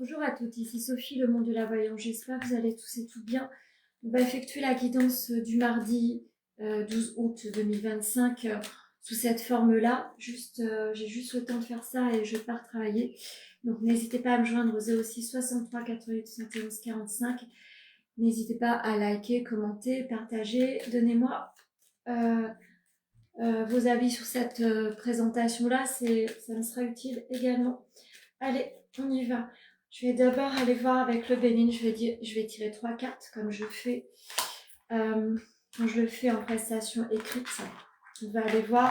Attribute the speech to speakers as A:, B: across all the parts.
A: Bonjour à toutes, ici Sophie, le monde de la voyance. J'espère que vous allez tous et toutes bien. On va effectuer la guidance du mardi 12 août 2025 sous cette forme-là. J'ai juste le temps de faire ça et je pars travailler. Donc n'hésitez pas à me joindre au 06 63 88 71 45. N'hésitez pas à liker, commenter, partager. Donnez-moi vos avis sur cette présentation-là, ça me sera utile également. Allez, on y va. Je vais d'abord aller voir avec le bénin. Je vais tirer 3 cartes comme je fais quand je le fais en prestation écrite. On va aller voir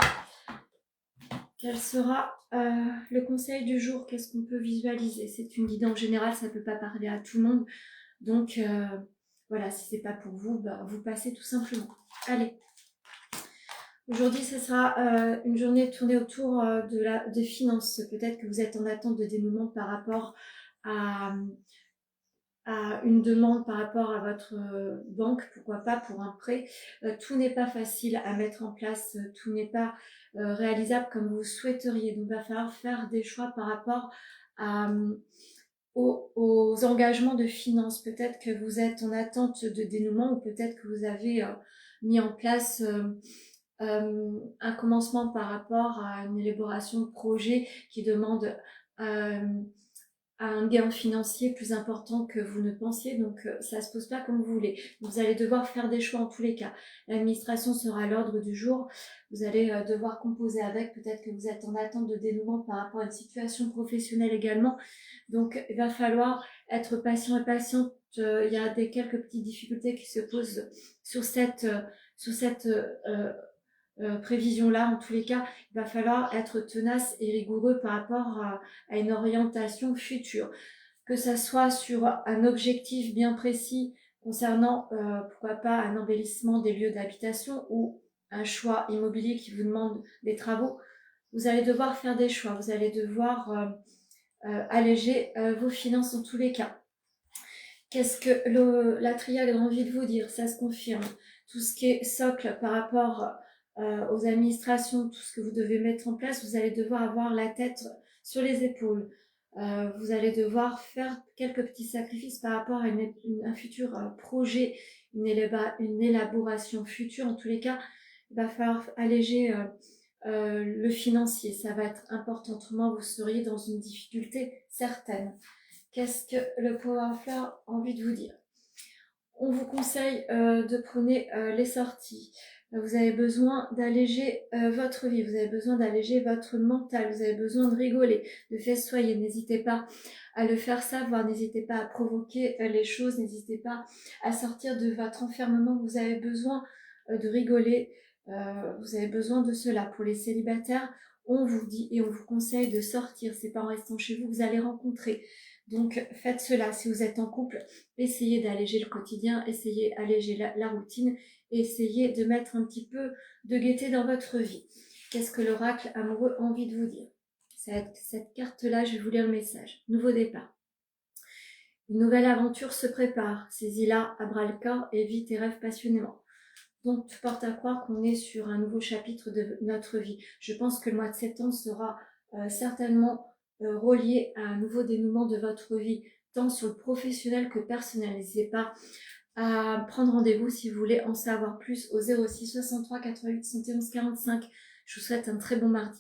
A: quel sera le conseil du jour. Qu'est-ce qu'on peut visualiser? C'est une guidance générale, ça ne peut pas parler à tout le monde. Donc voilà, si c'est pas pour vous, vous passez tout simplement. Allez. Aujourd'hui, ce sera une journée tournée autour des finances. Peut-être que vous êtes en attente de dénouement par rapport à une demande par rapport à votre banque, pourquoi pas pour un prêt. Tout n'est pas facile à mettre en place, tout n'est pas réalisable comme vous souhaiteriez. Donc, il va falloir faire des choix par rapport aux engagements de finances. Peut-être que vous êtes en attente de dénouement ou peut-être que vous avez mis en place un commencement par rapport à une élaboration de projet qui demande un gain financier plus important que vous ne pensiez, donc ça se pose pas comme vous voulez. Vous allez devoir faire des choix en tous les cas. L'administration sera à l'ordre du jour. Vous allez devoir composer avec. Peut-être que vous êtes en attente de dénouement par rapport à une situation professionnelle également. Donc il va falloir être patient et patiente. Il y a quelques petites difficultés qui se posent sur cette prévision-là. En tous les cas, il va falloir être tenace et rigoureux par rapport à une orientation future. Que ça soit sur un objectif bien précis concernant, pourquoi pas, un embellissement des lieux d'habitation ou un choix immobilier qui vous demande des travaux, vous allez devoir faire des choix. Vous allez devoir alléger vos finances en tous les cas. Qu'est-ce que la triade a envie de vous dire? Ça se confirme. Tout ce qui est socle par rapport aux administrations, tout ce que vous devez mettre en place, vous allez devoir avoir la tête sur les épaules. Vous allez devoir faire quelques petits sacrifices par rapport à un futur projet, une élaboration future. En tous les cas, il va falloir alléger le financier. Ça va être important, autrement vous seriez dans une difficulté certaine. Qu'est-ce que le Powerflow a envie de vous dire? On vous conseille de prendre les sorties. Vous avez besoin d'alléger votre vie, vous avez besoin d'alléger votre mental, vous avez besoin de rigoler, de festoyer. N'hésitez pas à le faire savoir, n'hésitez pas à provoquer les choses, n'hésitez pas à sortir de votre enfermement. Vous avez besoin de rigoler, vous avez besoin de cela. Pour les célibataires, on vous dit et on vous conseille de sortir. C'est pas en restant chez vous que vous allez rencontrer. Donc faites cela. Si vous êtes en couple, essayez d'alléger le quotidien, essayez d'alléger la routine, et essayez de mettre un petit peu de gaieté dans votre vie. Qu'est-ce que l'oracle amoureux a envie de vous dire? Cette carte-là, je vais vous lire le message. Nouveau départ. Une nouvelle aventure se prépare. Saisis-la à bras-le-corps et vis tes rêves passionnément. Donc, tout porte à croire qu'on est sur un nouveau chapitre de notre vie. Je pense que le mois de septembre sera certainement relié à un nouveau dénouement de votre vie, tant sur le professionnel que personnel. N'hésitez pas à prendre rendez-vous si vous voulez en savoir plus au 06 63 88 71 45. Je vous souhaite un très bon mardi.